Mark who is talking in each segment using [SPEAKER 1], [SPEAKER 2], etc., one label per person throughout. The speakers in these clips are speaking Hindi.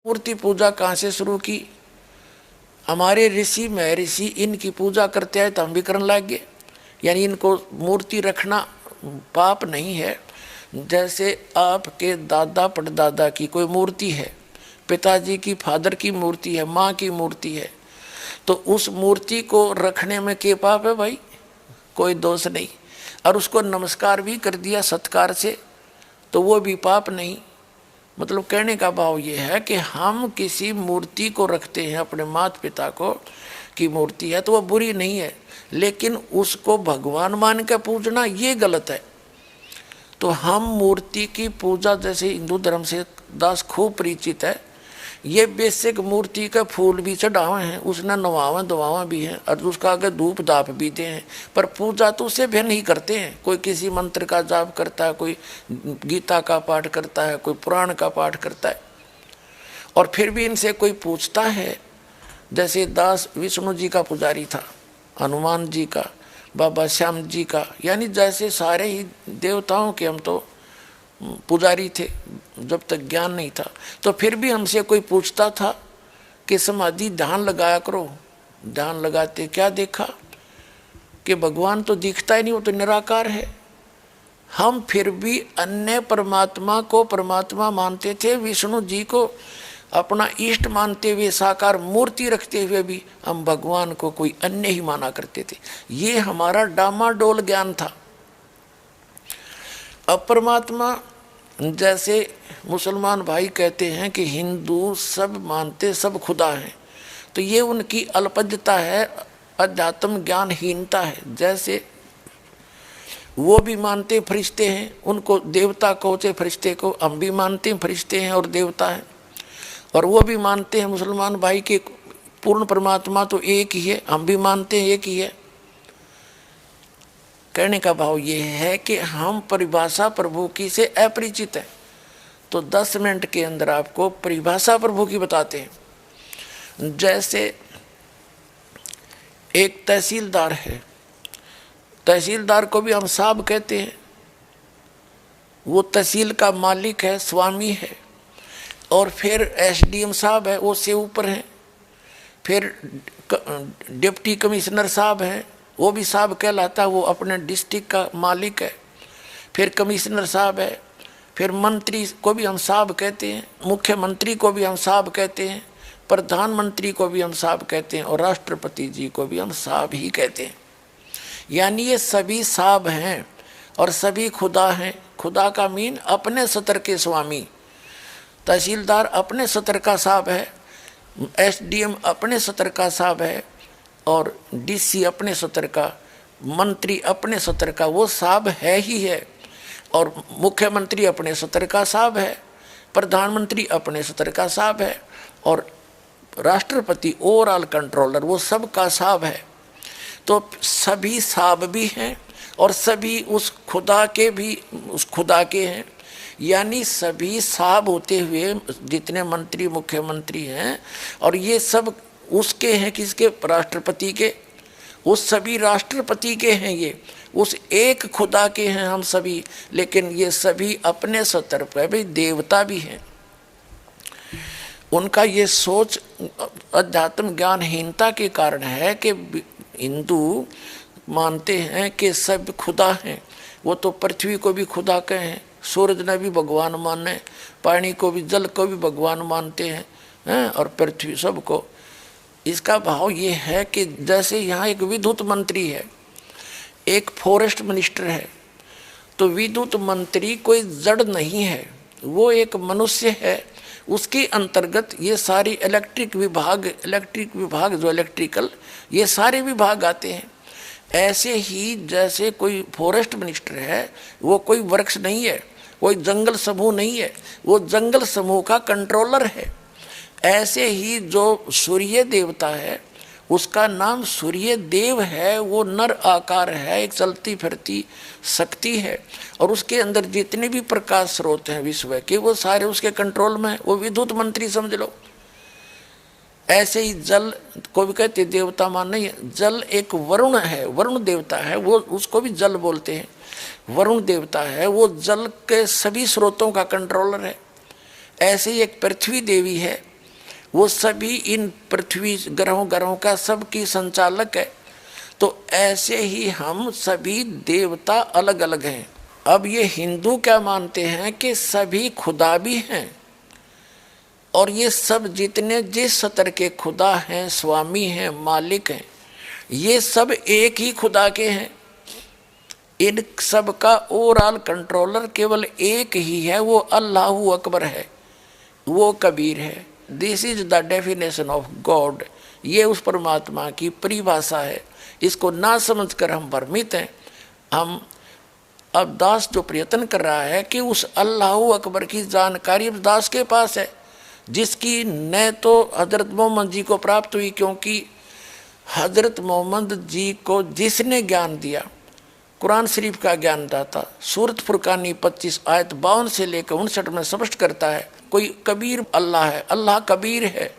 [SPEAKER 1] मूर्ति पूजा कहाँ से शुरू की? हमारे ऋषि महर्षि इनकी पूजा करते हैं तो हम भी करने लग गए। यानी इनको मूर्ति रखना पाप नहीं है। जैसे आपके दादा परदादा की कोई मूर्ति है, पिताजी की फादर की मूर्ति है, माँ की मूर्ति है, तो उस मूर्ति को रखने में क्या पाप है भाई? कोई दोष नहीं। और उसको नमस्कार भी कर दिया सत्कार से तो वो भी पाप नहीं। मतलब कहने का भाव ये है कि हम किसी मूर्ति को रखते हैं, अपने माता पिता को की मूर्ति है तो वो बुरी नहीं है, लेकिन उसको भगवान मान के पूजना ये गलत है। तो हम मूर्ति की पूजा, जैसे हिंदू धर्म से दास खूब परिचित है, ये बेसिक मूर्ति का फूल भी चढ़ावे हैं, उसने नवावा दवावा भी है और उसका आगे धूप दाप भी दे हैं, पर पूजा तो उसे भी नहीं करते हैं। कोई किसी मंत्र का जाप करता है, कोई गीता का पाठ करता है, कोई पुराण का पाठ करता है। और फिर भी इनसे कोई पूछता है, जैसे दास विष्णु जी का पुजारी था, हनुमान जी का, बाबा श्याम जी का, यानी जैसे सारे ही देवताओं के हम तो पुजारी थे जब तक ज्ञान नहीं था। तो फिर भी हमसे कोई पूछता था कि समाधि ध्यान लगाया करो। ध्यान लगाते क्या देखा कि भगवान तो दिखता ही नहीं, वो तो निराकार है। हम फिर भी अन्य परमात्मा को परमात्मा मानते थे, विष्णु जी को अपना इष्ट मानते हुए, साकार मूर्ति रखते हुए भी हम भगवान को कोई अन्य ही माना करते थे। ये हमारा डामाडोल ज्ञान था। अब परमात्मा, जैसे मुसलमान भाई कहते हैं कि हिंदू सब मानते सब खुदा हैं, तो ये उनकी अल्पज्ञता है, अध्यात्म ज्ञानहीनता है। जैसे वो भी मानते फरिश्ते हैं, उनको देवता कहते फरिश्ते को, हम भी मानते हैं फरिश्ते हैं और देवता हैं। और वो भी मानते हैं मुसलमान भाई के पूर्ण परमात्मा तो एक ही है, हम भी मानते हैं एक ही है। कहने का भाव ये है कि हम परिभाषा प्रभु की से अपरिचित हैं। तो 10 मिनट के अंदर आपको परिभाषा प्रभु की बताते हैं। जैसे एक तहसीलदार है, तहसीलदार को भी हम साहब कहते हैं। वो तहसील का मालिक है, स्वामी है। और फिर एसडीएम साहब है, वो से ऊपर हैं। फिर डिप्टी कमिश्नर साहब हैं, वो भी साहब कहलाता है, वो अपने डिस्ट्रिक्ट का मालिक है। फिर कमिश्नर साहब है। फिर मंत्री को भी हम साहब कहते हैं, मुख्यमंत्री को भी हम साहब कहते हैं, प्रधानमंत्री को भी हम साहब कहते हैं, और राष्ट्रपति जी को भी हम साहब ही कहते हैं। यानी ये सभी साहब हैं और सभी खुदा हैं। खुदा का मीन अपने सतर के स्वामी। तहसीलदार अपने सतर का साहब है, एसडीएम अपने सतर का साहब है, और डीसी अपने सतर का, मंत्री अपने सतर का, वो साहब है ही है। और मुख्यमंत्री अपने सतर का साहब है, प्रधानमंत्री अपने सतर का साहब है, और राष्ट्रपति ओवरऑल कंट्रोलर वो सब का साहब है। तो सभी साहब भी हैं और सभी उस खुदा के भी उस खुदा के हैं। यानी सभी साहब होते हुए जितने मंत्री मुख्यमंत्री हैं, और ये सब उसके हैं, किसके? राष्ट्रपति के। उस सभी राष्ट्रपति के हैं, ये उस एक खुदा के हैं हम सभी। लेकिन ये सभी अपने सतर पर भी देवता भी हैं। उनका ये सोच अध्यात्म ज्ञानहीनता के कारण है कि हिंदू मानते हैं कि सब खुदा हैं। वो तो पृथ्वी को भी खुदा कहें, सूरज ने भी भगवान माने, पानी को भी, जल को भी भगवान मानते हैं, और पृथ्वी सबको। इसका भाव ये है कि जैसे यहाँ एक विद्युत मंत्री है, एक फॉरेस्ट मिनिस्टर है, तो विद्युत मंत्री कोई जड़ नहीं है, वो एक मनुष्य है। उसके अंतर्गत ये सारी इलेक्ट्रिक विभाग जो इलेक्ट्रिकल, ये सारे विभाग आते हैं। ऐसे ही जैसे कोई फॉरेस्ट मिनिस्टर है, वो कोई वृक्ष नहीं है, कोई जंगल समूह नहीं है, वो जंगल समूह का कंट्रोलर है। ऐसे ही जो सूर्य देवता है, उसका नाम सूर्य देव है। वो नर आकार है, एक चलती फिरती शक्ति है, और उसके अंदर जितने भी प्रकाश स्रोत हैं विश्व के, वो सारे उसके कंट्रोल में। वो विद्युत मंत्री समझ लो। ऐसे ही जल को भी कहते देवता मान नहीं है। जल एक वरुण है, वरुण देवता है, वो उसको भी जल बोलते हैं। वरुण देवता है, वो जल के सभी स्रोतों का कंट्रोलर है। ऐसे ही एक पृथ्वी देवी है, वो सभी इन पृथ्वी ग्रहों का सबकी संचालक है। तो ऐसे ही हम सभी देवता अलग अलग हैं। अब ये हिंदू क्या मानते हैं कि सभी खुदा भी हैं, और ये सब जितने जिस स्तर के खुदा हैं, स्वामी हैं, मालिक हैं, ये सब एक ही खुदा के हैं। इन सब का ओवरऑल कंट्रोलर केवल एक ही है, वो अल्लाहु अकबर है, वो कबीर है। This is the definition of God. ये उस परमात्मा की परिभाषा है। इसको ना समझकर हम भ्रमित हैं। हम अब दास जो प्रयत्न कर रहा है कि उस अल्लाहु अकबर की जानकारी दास के पास है, जिसकी न तो हजरत मोहम्मद जी को प्राप्त हुई, क्योंकि हजरत मोहम्मद जी को जिसने ज्ञान दिया, कुरान शरीफ का ज्ञान दाता, सूरत फुरकानी 25 आयत 52 से लेकर 59 में स्पष्ट करता है, कोई कबीर अल्लाह है, अल्लाह कबीर है,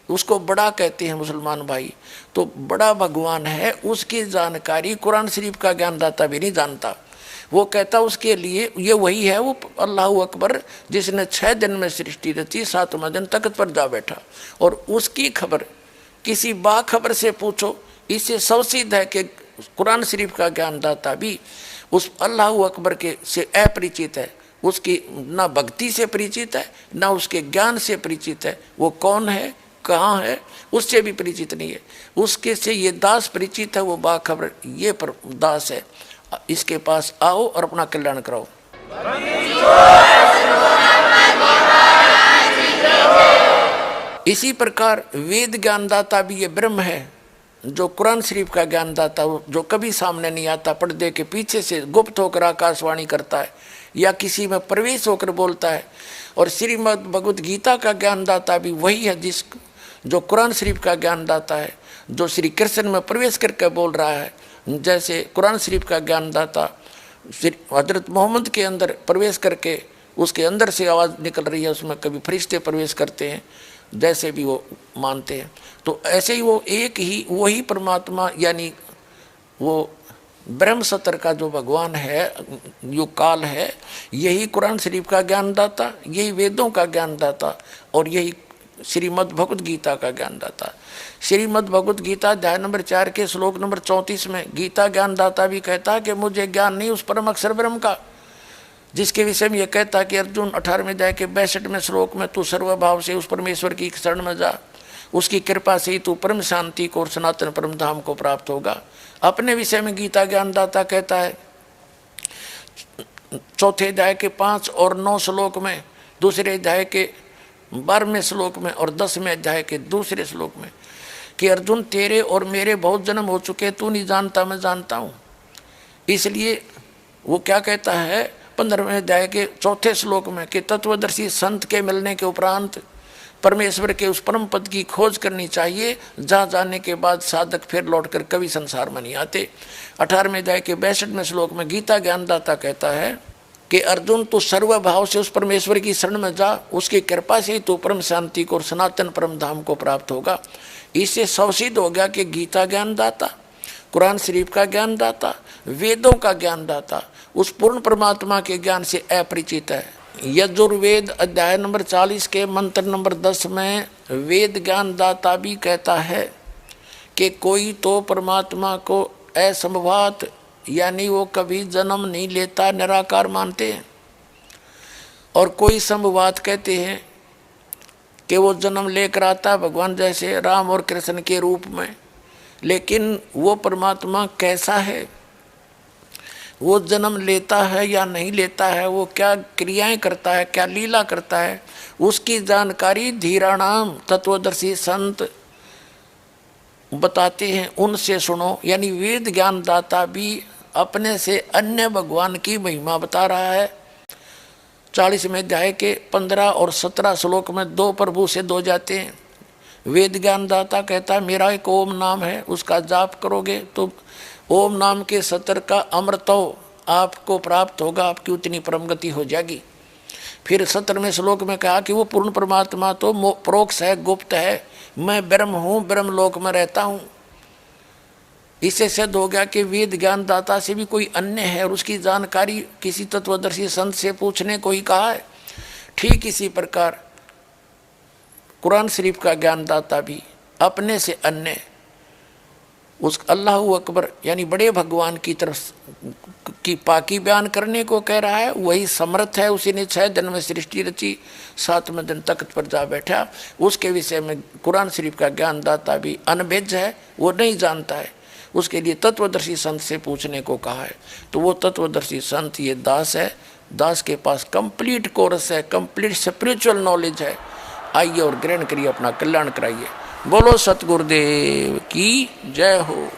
[SPEAKER 1] उसको बड़ा कहते हैं मुसलमान भाई। तो बड़ा भगवान है, उसकी जानकारी कुरान शरीफ का ज्ञान दाता भी नहीं जानता। वो कहता उसके लिए ये वही है, वो अल्लाहु अकबर जिसने 6 दिन में सृष्टि रची, 7वें दिन तख्त पर जा बैठा। और उसकी खबर किसी बाखबर से पूछो, इससे सवसीध है कि कुरान शरीफ का ज्ञानदाता भी उस अल्लाहु अकबर के से अपरिचित है, उसकी ना भक्ति से परिचित है, ना उसके ज्ञान से परिचित है। वो कौन है, कहाँ है, उससे भी परिचित नहीं है। उसके से ये दास परिचित है, वो बाखबर ये पर दास है। इसके पास आओ और अपना कल्याण कराओ। इसी प्रकार वेद ज्ञानदाता भी ये ब्रह्म है, जो कुरान शरीफ का ज्ञानदाता, जो कभी सामने नहीं आता, पर्दे के पीछे से गुप्त होकर आकाशवाणी करता है या किसी में प्रवेश होकर बोलता है। और श्रीमद् भगवत गीता का ज्ञानदाता भी वही है, जो कुरान शरीफ का ज्ञानदाता है, जो श्री कृष्ण में प्रवेश करके बोल रहा है। जैसे कुरान शरीफ का ज्ञानदाता हजरत मोहम्मद के अंदर प्रवेश करके उसके अंदर से आवाज़ निकल रही है, उसमें कभी फरिश्ते प्रवेश करते हैं, जैसे भी वो मानते हैं। तो ऐसे ही वो एक ही वही परमात्मा, यानी वो ब्रह्म सत्र का जो भगवान है, जो काल है, यही कुरान शरीफ का ज्ञानदाता, यही वेदों का ज्ञानदाता, और यही श्रीमद् भगवत गीता का ज्ञानदाता। श्रीमद् भगवत गीता अध्याय नंबर 4 के श्लोक नंबर 34 में गीता ज्ञानदाता भी कहता है कि मुझे ज्ञान नहीं उस परम अक्षर ब्रह्म का, जिसके विषय में यह कहता कि अर्जुन 18वें अध्याय के 62वें श्लोक में तू सर्वभाव से उस परमेश्वर की शरण में जा, उसकी कृपा से ही तू परम शांति को और सनातन परम धाम को प्राप्त होगा। अपने विषय में गीता ज्ञानदाता कहता है 4थे अध्याय के 5 और 9 श्लोक में, 2रे अध्याय के 12वें श्लोक में और 10वें अध्याय के 2रे श्लोक में कि अर्जुन तेरे और मेरे बहुत जन्म हो चुके, तू नहीं जानता मैं जानता हूँ। इसलिए वो क्या कहता है 15वें अध्याय के 4थे श्लोक में कि तत्वदर्शी संत के मिलने के उपरांत परमेश्वर के उस परम पद की खोज करनी चाहिए, जहाँ जाने के बाद साधक फिर लौटकर कभी संसार में नहीं आते। 18वें अध्याय के 62वें श्लोक में गीता ज्ञानदाता कहता है कि अर्जुन तू सर्वभाव से उस परमेश्वर की शरण में जा, उसकी कृपा से ही तू परम शांति को और सनातन परम धाम को प्राप्त होगा। इससे सवसिद्ध हो गया कि गीता ज्ञानदाता, कुरान शरीफ का ज्ञानदाता, वेदों का ज्ञानदाता उस पूर्ण परमात्मा के ज्ञान से अपरिचित है। यजुर्वेद अध्याय नंबर 40 के मंत्र नंबर 10 में वेद ज्ञानदाता भी कहता है कि कोई तो परमात्मा को असंभवात, यानी वो कभी जन्म नहीं लेता, निराकार मानते हैं, और कोई संभवात कहते हैं कि वो जन्म लेकर आता भगवान जैसे राम और कृष्ण के रूप में। लेकिन वो परमात्मा कैसा है, वो जन्म लेता है या नहीं लेता है, वो क्या क्रियाएं करता है, क्या लीला करता है, उसकी जानकारी धीराणाम तत्वदर्शी संत बताते हैं, उनसे सुनो। यानी वेद ज्ञानदाता भी अपने से अन्य भगवान की महिमा बता रहा है। 40वें अध्याय के 15 और 17 श्लोक में 2 प्रभु से 2 जाते हैं। वेद ज्ञानदाता कहता है मेरा एक ओम नाम है, उसका जाप करोगे तो ओम नाम के सत्र का अमृतो आपको प्राप्त होगा, आपकी उतनी परम गति हो जाएगी। फिर 17वें श्लोक में कहा कि वो पूर्ण परमात्मा तो प्रोक्ष है, गुप्त है, मैं ब्रह्म हूँ, ब्रह्म लोक में रहता हूँ। इससे सिद्ध हो गया कि वेद ज्ञानदाता से भी कोई अन्य है और उसकी जानकारी किसी तत्वदर्शी संत से पूछने को ही कहा है। ठीक इसी प्रकार कुरान शरीफ का ज्ञानदाता भी अपने से अन्य उस अल्लाह अकबर यानी बड़े भगवान की तरफ की पाकी बयान करने को कह रहा है। वही समर्थ है, उसी ने 6 दिन में सृष्टि रची, 7वें दिन तख्त पर जा बैठा। उसके विषय में कुरान शरीफ का ज्ञानदाता भी अनभिज्ञ है, वो नहीं जानता है। उसके लिए तत्वदर्शी संत से पूछने को कहा है। तो वो तत्वदर्शी संत ये दास है। दास के पास कंप्लीट कोर्स है, कंप्लीट स्पिरिचुअल नॉलेज है। आइए और ग्रहण करिए, अपना कल्याण कराइए। बोलो सतगुरुदेव की जय हो।